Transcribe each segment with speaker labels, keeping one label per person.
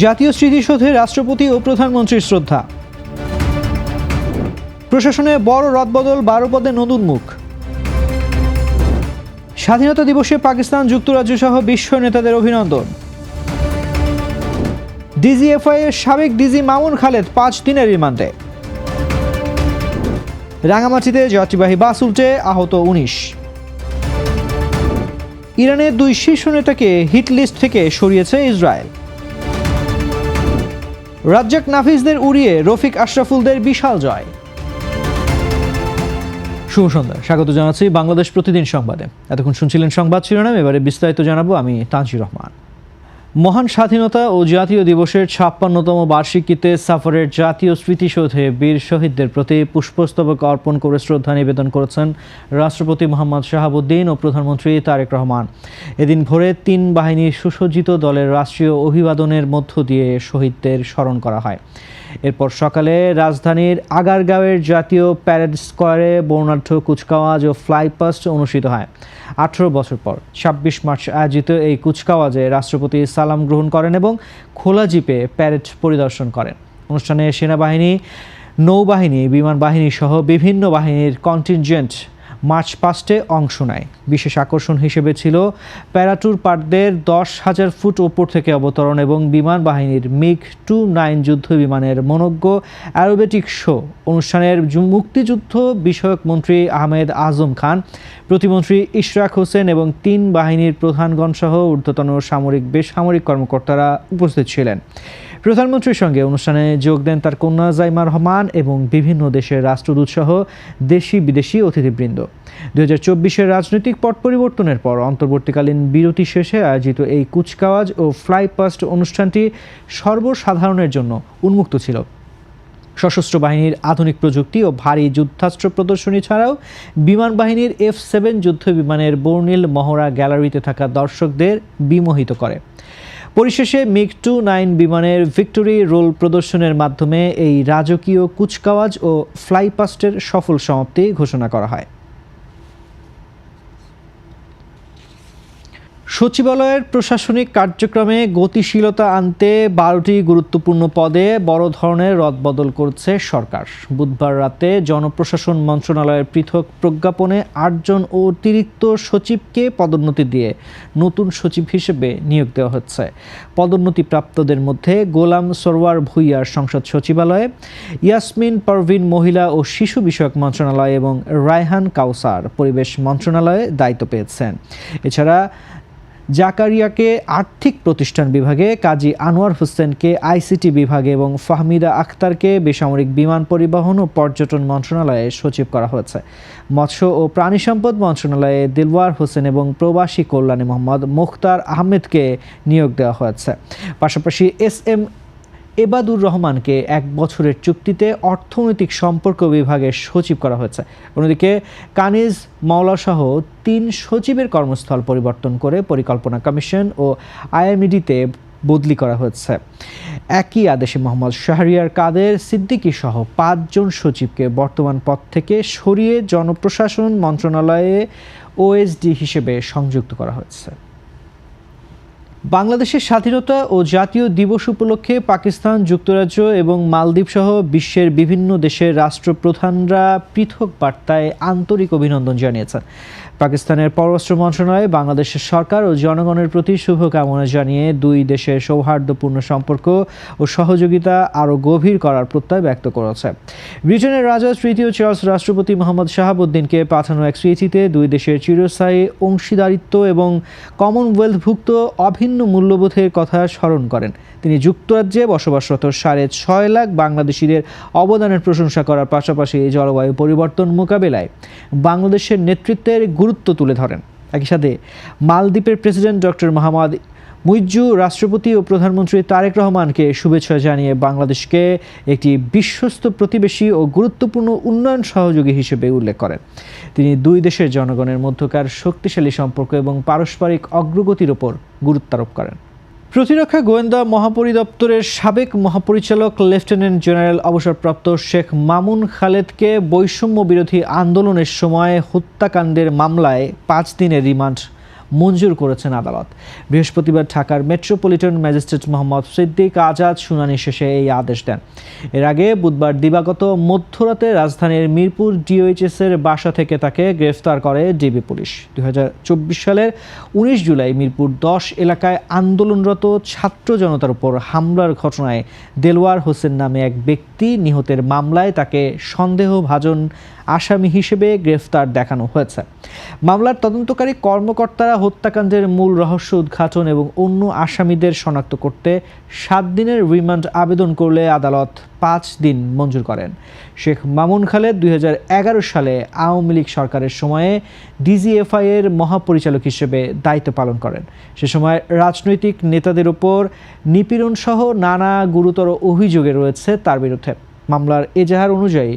Speaker 1: জাতীয় স্মৃতিসৌধে রাষ্ট্রপতি ও প্রধানমন্ত্রীর শ্রদ্ধা। প্রশাসনে বড় রদবদল, 12 পদে নতুন মুখ। স্বাধীনতা দিবসে পাকিস্তান, যুক্তরাজ্য সহ বিশ্ব নেতাদের অভিনন্দন। ডিজিএফআই এর সাবেক ডিজি মামুন খালেদ 5 দিনের রিমান্ডে। রাঙামাটিতে যাত্রীবাহী বাস উল্টে আহত 19। ইরানের 2 শীর্ষ নেতাকে হিট লিস্ট থেকে সরিয়েছে ইসরায়েল। রাজ্জাক নাফিসদের উড়িয়ে রফিক আশরাফুলদের বিশাল জয়। শুভ সন্ধ্যা, স্বাগত জানাচ্ছি বাংলাদেশ প্রতিদিন সংবাদে। এতক্ষণ শুনছিলেন সংবাদ শিরোনাম, এবারে বিস্তারিত জানাবো আমি তানজির রহমান। মহান স্বাধীনতা ও জাতীয় দিবসের 56তম বার্ষিকীতে সাফারের জাতীয় স্মৃতিসৌধে বীর শহীদদের প্রতি পুষ্পস্তবক অর্পণ করে শ্রদ্ধা নিবেদন করেছেন রাষ্ট্রপতি মোহাম্মদ শাহাবুদ্দিন ও প্রধানমন্ত্রী তারেক রহমান। এদিন ভোরে 3 বাহিনীর সুসজ্জিত দলের রাষ্ট্রীয় অভিবাদনের মধ্য দিয়ে শহীদদের স্মরণ করা হয়। এরপর সকালে রাজধানীর আগারগাঁওয়ের জাতীয় প্যারেড স্কোয়ারে বর্ণাঢ্য কুচকাওয়াজ ও ফ্লাইপাস্ট অনুষ্ঠিত হয়। 18 বছর পর 26 মার্চ আয়োজিত এই কুচকাওয়াজে রাষ্ট্রপতি সালাম গ্রহণ করেন এবং খোলা জিপে প্যারেড পরিদর্শন করেন। অনুষ্ঠানে সেনাবাহিনী, নৌবাহিনী, বিমান বাহিনী সহ বিভিন্ন বাহিনীর কন্টিনজেন্ট মার্চ পাস্টে অংশ নেয়। বিশেষ আকর্ষণ হিসেবে ছিল প্যারাটুর পার্টদের 10,000 ফুট ওপর থেকে অবতরণ এবং বিমান বাহিনীর MiG-29 যুদ্ধ বিমানের মনোজ্ঞ অ্যারোবেটিক শো। অনুষ্ঠানের মুক্তিযুদ্ধ বিষয়ক মন্ত্রী আহমেদ আজম খান, প্রতিমন্ত্রী ইশরাক হোসেন এবং 3 বাহিনীর প্রধানগণ সহ ঊর্ধ্বতন সামরিক বেসামরিক কর্মকর্তারা উপস্থিত ছিলেন। প্রধানমন্ত্রীর সঙ্গে অনুষ্ঠানে যোগ দেন তার কন্যা জাইমা রহমান এবং বিভিন্ন দেশের রাষ্ট্রদূত সহ দেশি বিদেশি অতিথিবৃন্দ। 2024-এর রাজনৈতিক পট পরিবর্তনের পর অন্তর্বর্তীকালীন বিরতি শেষে আয়োজিত এই কুচকাওয়াজ ও ফ্লাইপাস্ট অনুষ্ঠানটি সর্বসাধারণের জন্য উন্মুক্ত ছিল। সশস্ত্র বাহিনীর আধুনিক প্রযুক্তি ও ভারী যুদ্ধাস্ত্র প্রদর্শনী ছাড়াও বিমান বাহিনীর F-7 যুদ্ধ বিমানের বর্ণিল মহড়া গ্যালারিতে থাকা দর্শকদের বিমোহিত করে। পরিশেষে MiG-29 বিমানের ভিক্টোরি রোল প্রদর্শনের মাধ্যমে এই রাজকীয় কুচকাওয়াজ ও ফ্লাইপাস্টের সফল সমাপ্তি ঘোষণা করা হয়। সচিবালয়ের প্রশাসনিক কার্যক্রমে গতিশীলতা আনতে 12টি গুরুত্বপূর্ণ পদে বড় ধরনের রদবদল করছে সরকার। বুধবার রাতে জনপ্রশাসন মন্ত্রণালয়ের পৃথক প্রজ্ঞাপনে 8 জন অতিরিক্ত সচিবকে পদোন্নতি দিয়ে নতুন সচিব হিসেবে নিয়োগ দেওয়া হচ্ছে। পদোন্নতিপ্রাপ্তদের মধ্যে গোলাম সরওয়ার ভুইয়ার সংসদ সচিবালয়ে, ইয়াসমিন পারভিন মহিলা ও শিশু বিষয়ক মন্ত্রণালয় এবং রায়হান কাউসার পরিবেশ মন্ত্রণালয়ে দায়িত্ব পেয়েছেন। এছাড়া জাকারিয়াকে আর্থিক প্রতিষ্ঠান বিভাগে, কাজী আনোয়ার হোসেনকে ICT বিভাগে এবং ফাহমিদা আক্তারকে বেসামরিক বিমান পরিবহন ও পর্যটন মন্ত্রণালয়ে সচিব করা হয়েছে। মৎস্য ও প্রাণী সম্পদ মন্ত্রণালয়ে দিলওয়ার হোসেন এবং প্রবাসী কল্যাণে মোহাম্মদ মুখতার আহমেদকে নিয়োগ দেওয়া হয়েছে। পাশাপাশি SM এবাদুর রহমানকে 1 বছরের চুক্তিতে অর্থনৈতিক সম্পর্ক বিভাগের সচিব করা হয়েছে। অন্যদিকে কানিজ মাওলাসহ 3 সচিবের কর্মস্থল পরিবর্তন করে পরিকল্পনা কমিশন ও IMED-তে বদলি করা হয়েছে। একই আদেশে মোহাম্মদ শাহরিয়ার কাদের সিদ্দিকী সহ 5 জন সচিবকে বর্তমান পদ থেকে সরিয়ে জনপ্রশাসন মন্ত্রণালয়ে OSD হিসেবে সংযুক্ত করা হয়েছে। বাংলাদেশের স্বাধীনতা ও জাতীয় দিবস উপলক্ষে পাকিস্তান, যুক্তরাজ্য এবং মালদ্বীপ সহ বিশ্বের বিভিন্ন দেশের রাষ্ট্রপ্রধানরা পৃথক বার্তায় আন্তরিক অভিনন্দন জানিয়েছেন। পাকিস্তানের পররাষ্ট্র মন্ত্রণালয় বাংলাদেশের সরকার ও জনগণের প্রতি শুভকামনা জানিয়ে 2 দেশের সৌহার্দ্যপূর্ণ সম্পর্ক ও সহযোগিতা আরও গভীর করার প্রত্যয় ব্যক্ত করেছে। ব্রিটেনের রাজা তৃতীয় চার্লস রাষ্ট্রপতি মোহাম্মদ শাহাবুদ্দিনকে পাঠানো এক চিঠিতে 2 দেশের চিরস্থায়ী অংশীদারিত্ব এবং কমনওয়েলথভুক্ত অভিন্ন মূল্যবোধের কথা স্মরণ করেন। তিনি যুক্তরাজ্যে বসবাসরত 6.5 লাখ বাংলাদেশিদের অবদানের প্রশংসা করার পাশাপাশি জলবায়ু পরিবর্তন মোকাবেলায় বাংলাদেশের নেতৃত্বের গুরুত্ব তুলে ধরেন। একই সাথে মালদ্বীপের প্রেসিডেন্ট ডক্টর মোহাম্মদ মুইজ্জু রাষ্ট্রপতি ও প্রধানমন্ত্রী তারেক রহমানকে শুভেচ্ছা জানিয়ে বাংলাদেশকে একটি বিশ্বস্ত প্রতিবেশী ও গুরুত্বপূর্ণ উন্নয়ন সহযোগী হিসেবে উল্লেখ করেন। তিনি 2 দেশের জনগণের মধ্যকার শক্তিশালী সম্পর্ক এবং পারস্পরিক অগ্রগতির উপর গুরুত্ব আরোপ করেন। প্রতিরক্ষা গোয়েন্দা মহাপরিদপ্তরের সাবেক মহাপরিচালক লেফটেন্যান্ট জেনারেল অবসরপ্রাপ্ত শেখ মামুন খালেদকে বৈষম্য বিরোধী আন্দোলনের সময় হত্যাকাণ্ডের মামলায় 5 দিনের রিমান্ড মঞ্জুর করেছেন আদালত। বৃহস্পতিবার ঢাকার মেট্রোপলিটন ম্যাজিস্ট্রেট মোহাম্মদ সিদ্দিক আজাদ শুনানি শেষে এই আদেশ দেন। এর আগে বুধবার দিবাগত মধ্যরাতে রাজধানীর মিরপুর ডিওএইচএস-এর বাসা থেকে তাকে গ্রেফতার করে ডিবি পুলিশ। 2024 সালের 19 জুলাই মিরপুর 10 এলাকায় আন্দোলনরত ছাত্র জনতার উপর হামলার ঘটনায় দেলোয়ার হোসেন নামে এক ব্যক্তি নিহতের মামলায় তাকে সন্দেহভাজন আসামি হিসেবে গ্রেফতার দেখানো হয়েছে। মামলার তদন্তকারী কর্মকর্তারা হত্যাকাণ্ডের মূল রহস্য উদ্ঘাটন এবং অন্য আসামিদের শনাক্ত করতে 7 দিনের রিমান্ড আবেদন করলে আদালত 5 দিন মঞ্জুর করেন। শেখ মামুন খালেদ 2011 সালে আওয়ামী লীগ সরকারের সময়ে ডিজিএফআই এর মহাপরিচালক হিসেবে দায়িত্ব পালন করেন। সে সময় রাজনৈতিক নেতাদের উপর নিপীড়ন সহ নানা গুরুতর অভিযোগে রয়েছে তার বিরুদ্ধে। মামলার এজাহার অনুযায়ী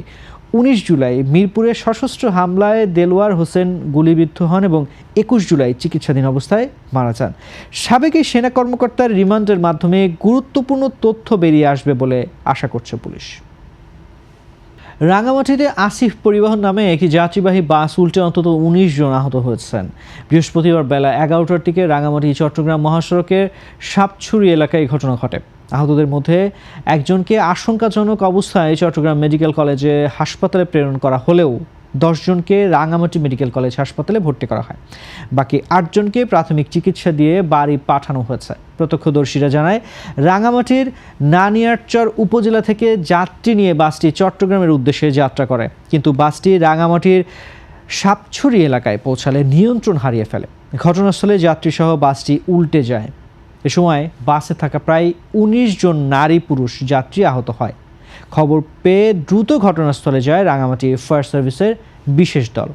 Speaker 1: 19 জুলাই মিরপুরে সশস্ত্র হামলায় দেলোয়ার হোসেন গুলিবিদ্ধ হন এবং 21 জুলাই চিকিৎসাধীন অবস্থায় মারা যান। সাবেক এই সেনা কর্মকর্তার রিমান্ডের মাধ্যমে গুরুত্বপূর্ণ তথ্য বেরিয়ে আসবে বলে আশা করছে পুলিশ। রাঙামাটিতে আসিফ পরিবহন নামে একটি যাত্রীবাহী বাস উল্টে অন্তত 19 জন আহত হয়েছেন। বৃহস্পতিবার বেলা 11টার দিকে রাঙামাটি চট্টগ্রাম মহাসড়কের সাপছড়ি এলাকায় ঘটনা ঘটে। আহতদের মধ্যে একজনকে আশঙ্কাজনক অবস্থায় চট্টগ্রাম মেডিকেল কলেজে হাসপাতালে প্রেরণ করা হলেও 10 জনকে রাঙামাটি মেডিকেল কলেজ হাসপাতালে ভর্তি করা হয়। বাকি 8 জনকে প্রাথমিক চিকিৎসা দিয়ে বাড়ি পাঠানো হয়েছে। প্রত্যক্ষদর্শীরা জানায়, রাঙামাটির নানিয়ারচর উপজেলা থেকে যাত্রী নিয়ে বাসটি চট্টগ্রামের উদ্দেশ্যে যাত্রা করে, কিন্তু বাসটি রাঙামাটির সাপছড়ি এলাকায় পৌঁছালে নিয়ন্ত্রণ হারিয়ে ফেলে। ঘটনাস্থলে যাত্রীসহ বাসটি উল্টে যায়। এ সময় বাসে থাকা প্রায় 19 জন নারী পুরুষ যাত্রী আহত হয়। খবর পেয়ে দ্রুত ঘটনাস্থলে যায় রাঙামাটি ফায়ার সার্ভিসের বিশেষ দল।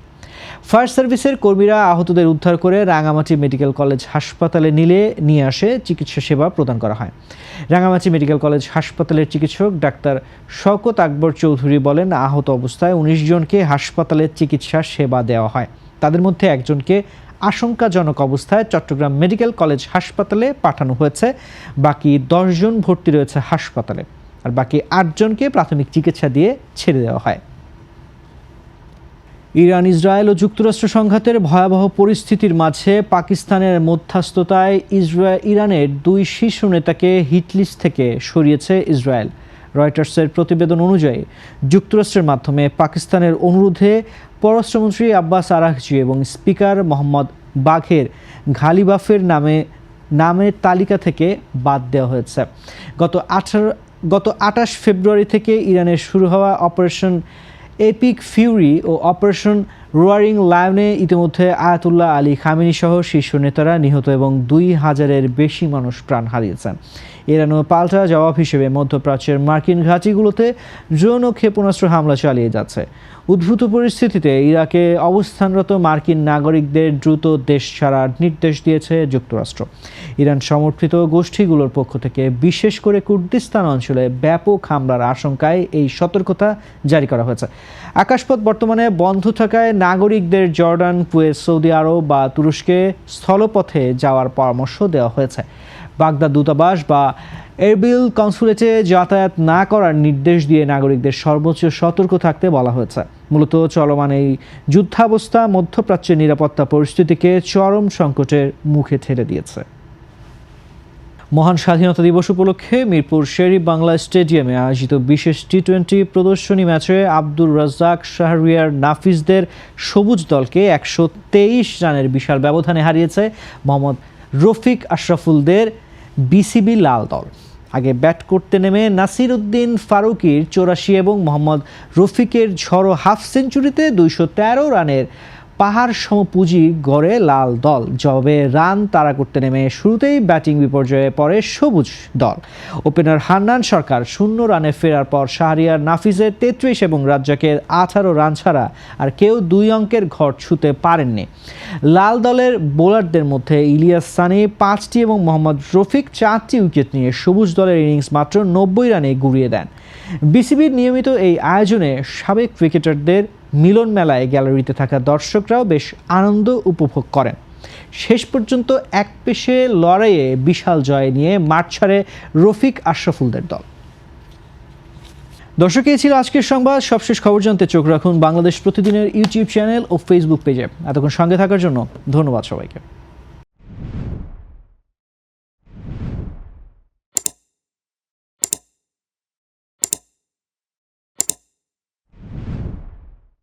Speaker 1: ফায়ার সার্ভিসের কর্মীরা আহতদের উদ্ধার করে রাঙামাটি মেডিকেল কলেজ হাসপাতালে নিয়ে আসে চিকিৎসা সেবা প্রদান করা হয়। রাঙামাটি মেডিকেল কলেজ হাসপাতালের চিকিৎসক ডাক্তার শওকত আকবর চৌধুরী বলেন, আহত অবস্থায় 19 জনকে হাসপাতালে চিকিৎসা সেবা দেওয়া হয়। তাদের মধ্যে একজনকে আশঙ্কাজনক অবস্থায় চট্টগ্রাম মেডিকেল কলেজ হাসপাতালে পাঠানো হয়েছে। বাকি 10 জন ভর্তি রয়েছে হাসপাতালে, আর বাকি 8 জনকে প্রাথমিক চিকিৎসা দিয়ে ছেড়ে দেওয়া হয়। ইরান, ইসরায়েল ও যুক্তরাষ্ট্র সংঘাতের ভয়াবহ পরিস্থিতির মাঝে পাকিস্তানের মধ্যস্থতায় ইরানের 2 শীর্ষ নেতাকে হিটলিস্ট থেকে সরিয়েছে ইসরায়েল। রয়টার্সের প্রতিবেদন অনুযায়ী যুক্তরাষ্ট্রের মাধ্যমে পাকিস্তানের অনুরোধে পররাষ্ট্রমন্ত্রী আব্বাস আরাঘচি এবং স্পিকার মোহাম্মদ বাঘের ঘালিবাফের নামের তালিকা থেকে বাদ দেওয়া হয়েছে। গত 28 ফেব্রুয়ারি থেকে ইরানের শুরু হওয়া অপারেশন এপিক ফিউরি ও অপারেশন রোয়ারিং লায়নে ইতিমধ্যে আয়াতুল্লাহ আলী খামেনি সহ শীর্ষ নেতারা নিহত এবং 2000-এর বেশি মানুষ প্রাণ হারিয়েছেন। ইরানও পাল্টা জবাব হিসেবে মধ্যপ্রাচ্যের মার্কিন ঘাঁটিগুলোতে ড্রোন ও ক্ষেপণাস্ত্র হামলা চালিয়ে যাচ্ছে। উদ্ভূত পরিস্থিতিতে ইরাকে অবস্থানরত মার্কিন নাগরিকদের দ্রুত দেশ ছাড়ার নির্দেশ দিয়েছে যুক্তরাষ্ট্র। ইরান সমর্থিত গোষ্ঠীগুলোর পক্ষ থেকে বিশেষ করে কুর্দিস্তান অঞ্চলে ব্যাপক হামলার আশঙ্কায় এই সতর্কতা জারি করা হয়েছে। আকাশপথ বর্তমানে বন্ধ থাকায় নাগরিকদের জর্ডান, কুয়েত, সৌদি আরব বা তুরস্কে স্থলপথে যাওয়ার পরামর্শ দেওয়া হয়েছে। বাগদাদ দূতাবাস বা এরবিল কনসুলেটে যাতায়াত না করার নির্দেশ দিয়ে নাগরিকদের সর্বোচ্চ সতর্ক থাকতে বলা হয়েছে। মূলত চলমান এই যুদ্ধাবস্থা মধ্যপ্রাচ্যের নিরাপত্তা পরিস্থিতিকে চরম সংকটের মুখে ঠেলে দিয়েছে। মহান স্বাধীনতা দিবস উপলক্ষে মিরপুর শের-ই বাংলা স্টেডিয়ামে আয়োজিত বিশেষ টি-20 প্রদর্শনী ম্যাচে আব্দুর রাজ্জাক, শাহরিয়ার, নাফিসদের সবুজ দলকে 123 রানের বিশাল ব্যবধানে হারিয়েছে মোহাম্মদ রফিক আশরাফুলদের বিসিবি লাল দল। আগে ব্যাট করতে নেমে নাসির উদ্দিন ফারুকীর 84 এবং মোহাম্মদ রফিকের ঝড়ো হাফ সেঞ্চুরিতে 213 রানের পাহাড় সমপুঁজি গড়ে লাল দল। জবাবে রান তাড়া করতে নেমে শুরুতেই ব্যাটিং বিপর্যয়ে পড়ে সবুজ দল। ওপেনার হান্নান সরকার 0 রানে ফেরার পর শাহরিয়ার, নাফিসের 33 এবং রাজ্জাকের 18 রান ছাড়া আর কেউ 2 অঙ্কের ঘর ছুঁতে পারেননি। লাল দলের বোলারদের মধ্যে ইলিয়াস সানি 5টি এবং মোহাম্মদ রফিক 4টি উইকেট নিয়ে সবুজ দলের ইনিংস মাত্র 90 রানে গুড়িয়ে দেন। বিসিবির নিয়মিত এই আয়োজনে সাবেক ক্রিকেটারদের মিলন মেলায় গ্যালারিতে থাকা দর্শকরাও বেশ আনন্দ উপভোগ করেন। শেষ পর্যন্ত এক পেশে লড়াইয়ে বিশাল জয় নিয়ে মাঠ ছাড়ে রফিক আশরাফুলদের দল। দর্শক, এই ছিল আজকের সংবাদ। সবশেষ খবর জানতে চোখ রাখুন বাংলাদেশ প্রতিদিনের ইউটিউব চ্যানেল ও ফেসবুক পেজে। এতক্ষণ সঙ্গে থাকার জন্য ধন্যবাদ সবাইকে।